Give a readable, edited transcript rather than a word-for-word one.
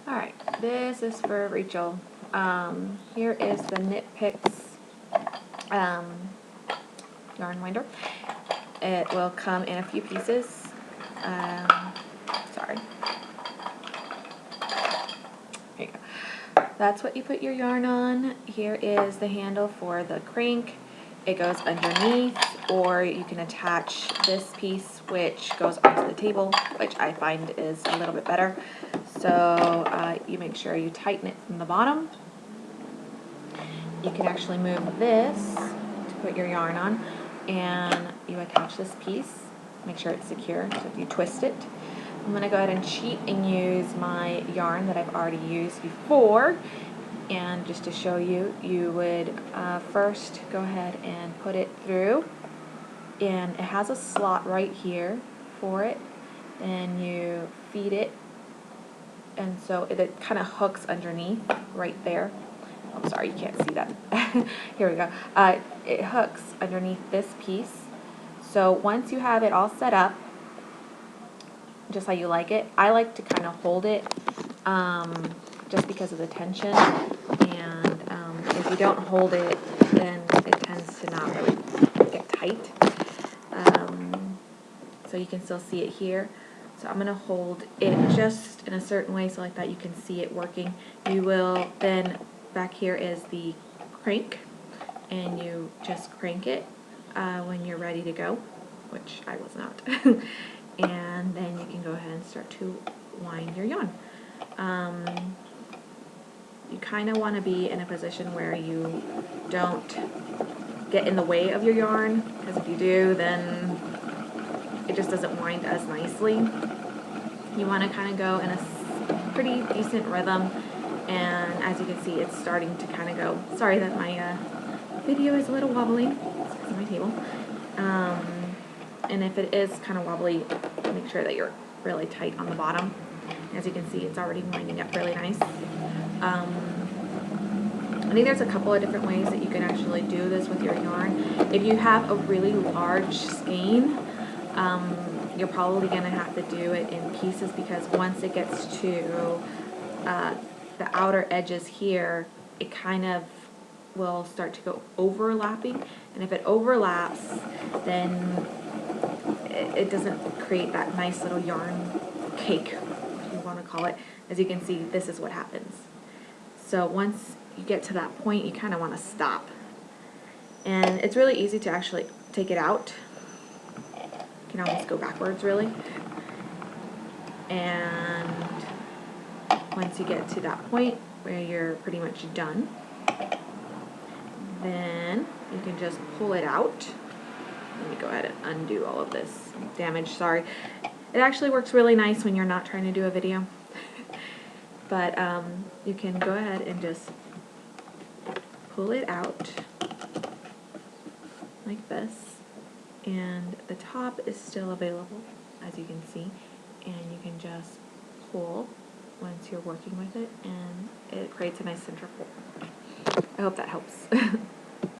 Alright, this is for Rachel. Here is the Knit Picks yarn winder. It will come in a few pieces. Sorry. Here you go. That's what you put your yarn on. Here is the handle for the crank. It goes underneath, or you can attach this piece which goes onto the table, which I find is a little bit better. So you make sure you tighten it from the bottom. You can actually move this to put your yarn on, and you attach this piece. Make sure it's secure, so if you twist it. I'm going to go ahead and cheat and use my yarn that I've already used before. And just to show you, you would first go ahead and put it through, and it has a slot right here for it. Then you feed it, and so it kind of hooks underneath right there. I'm sorry, you can't see that. Here we go. It hooks underneath this piece. So once you have it all set up, just how you like it, I like to kind of hold it just because of the tension. And if you don't hold it, then it tends to not really get tight. So you can still see it here. So I'm going to hold it just in a certain way so like that you can see it working. You will then, back here is the crank, and you just crank it when you're ready to go, which I was not. And then you can go ahead and start to wind your yarn. You kind of want to be in a position where you don't get in the way of your yarn, because if you do, then it just doesn't wind as nicely. You want to kind of go in a pretty decent rhythm, and as you can see, it's starting to kind of go. Sorry that my video is a little wobbly. It's because of my table. And if it is kind of wobbly, make sure that you're really tight on the bottom. As you can see, it's already winding up really nice. I think there's a couple of different ways that you can actually do this with your yarn. If you have a really large skein, you're probably going to have to do it in pieces, because once it gets to the outer edges here, it kind of will start to go overlapping, and if it overlaps, then it doesn't create that nice little yarn cake, if you want to call it. As you can see, this is what happens. So once you get to that point, you kind of want to stop. And it's really easy to actually take it out. You can almost go backwards, really. And once you get to that point where you're pretty much done, then you can just pull it out. Let me go ahead and undo all of this damage, sorry. It actually works really nice when you're not trying to do a video. But you can go ahead and just pull it out like this, and the top is still available, as you can see, and you can just pull once you're working with it, and it creates a nice center pull. I hope that helps.